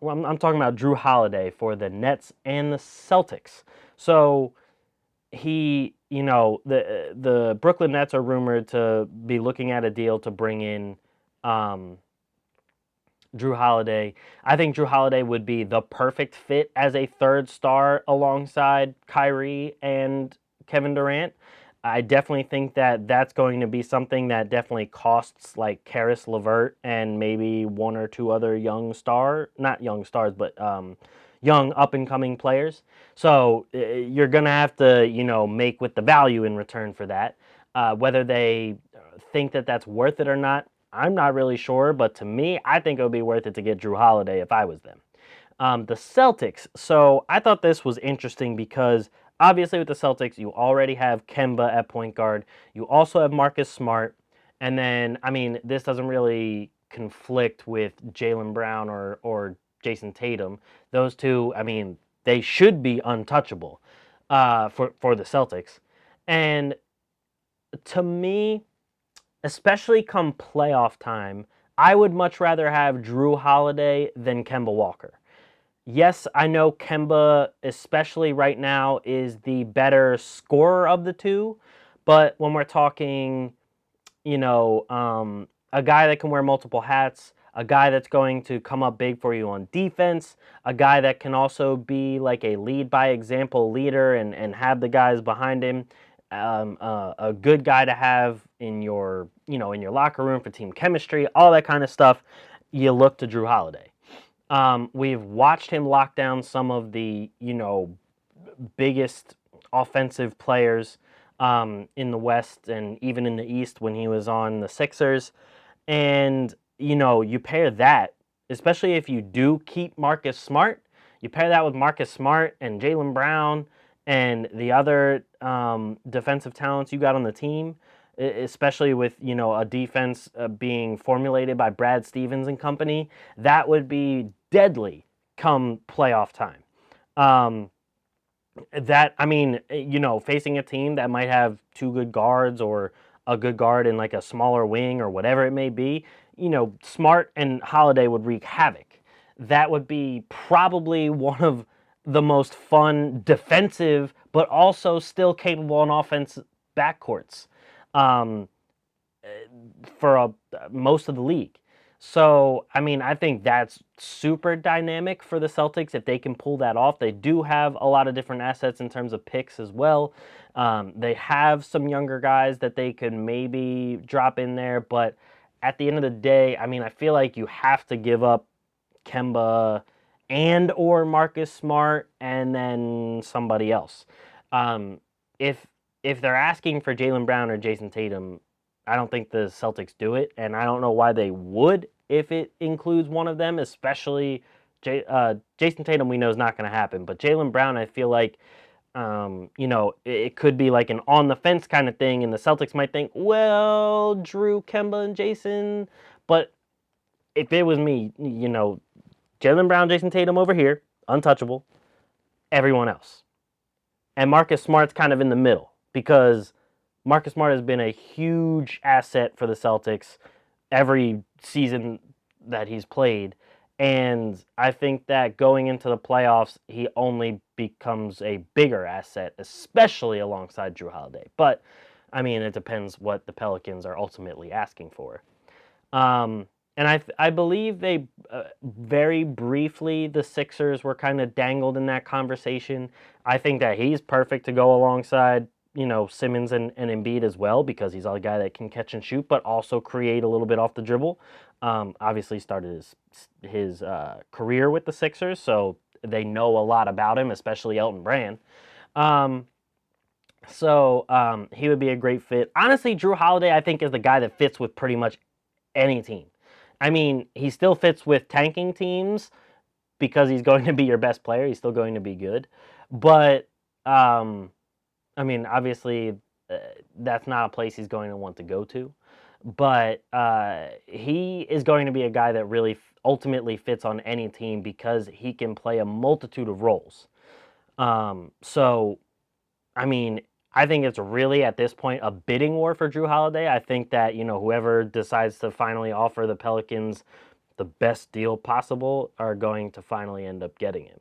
well, I'm talking about Jrue Holiday for the Nets and the Celtics. So the Brooklyn Nets are rumored to be looking at a deal to bring in um, Jrue Holiday. I think Jrue Holiday would be the perfect fit as a third star alongside Kyrie and Kevin Durant. I definitely think that that's going to be something that definitely costs like Karis LeVert and maybe one or two other not young stars, but young up and coming players. So you're going to have to, make with the value in return for that. Whether they think that that's worth it or not, I'm not really sure, but to me, I think it would be worth it to get Jrue Holiday if I was them. The Celtics. So I thought this was interesting because obviously with the Celtics, you already have Kemba at point guard. You also have Marcus Smart. And then, this doesn't really conflict with Jaylen Brown or Jason Tatum. Those two, they should be untouchable for the Celtics. And to me, especially come playoff time, I would much rather have Jrue Holiday than Kemba Walker. Yes, I know Kemba, especially right now, is the better scorer of the two, but when we're talking, a guy that can wear multiple hats, a guy that's going to come up big for you on defense, a guy that can also be like a lead by example leader and have the guys behind him, a good guy to have in your locker room for team chemistry, all that kind of stuff. You look to Jrue Holiday. We've watched him lock down some of the biggest offensive players in the West and even in the East when he was on the Sixers. And, you pair that, especially if you do keep Marcus Smart, you pair that with Marcus Smart and Jaylen Brown and the other defensive talents you got on the team, especially with, a defense being formulated by Brad Stevens and company, that would be deadly come playoff time. Facing a team that might have two good guards or a good guard in like a smaller wing or whatever it may be, Smart and Holiday would wreak havoc. That would be probably one of the most fun defensive, but also still capable on offense backcourts um, for most of the league. So, I think that's super dynamic for the Celtics if they can pull that off. They do have a lot of different assets in terms of picks as well. They have some younger guys that they could maybe drop in there, but at the end of the day, I feel like you have to give up Kemba and or Marcus Smart and then somebody else. Um, if if they're asking for Jaylen Brown or Jason Tatum, I don't think the Celtics do it, and I don't know why they would if it includes one of them, especially Jason Tatum. We know is not going to happen, but Jaylen Brown, I feel like it could be like an on the fence kind of thing, and the Celtics might think, well, Jrue, Kemba, and Jason. But if it was me, Jaylen Brown, Jason Tatum over here, untouchable. Everyone else. And Marcus Smart's kind of in the middle because Marcus Smart has been a huge asset for the Celtics every season that he's played. And I think that going into the playoffs, he only becomes a bigger asset, especially alongside Jrue Holiday. But, it depends what the Pelicans are ultimately asking for. And I believe they very briefly, the Sixers were kind of dangled in that conversation. I think that he's perfect to go alongside, Simmons and Embiid as well because he's a guy that can catch and shoot, but also create a little bit off the dribble. Obviously started his career with the Sixers, so they know a lot about him, especially Elton Brand. He would be a great fit. Honestly, Jrue Holiday, I think, is the guy that fits with pretty much any team. He still fits with tanking teams because he's going to be your best player. He's still going to be good. But, obviously, that's not a place he's going to want to go to. But he is going to be a guy that really ultimately fits on any team because he can play a multitude of roles. I think it's really at this point a bidding war for Jrue Holiday. I think that, whoever decides to finally offer the Pelicans the best deal possible are going to finally end up getting him.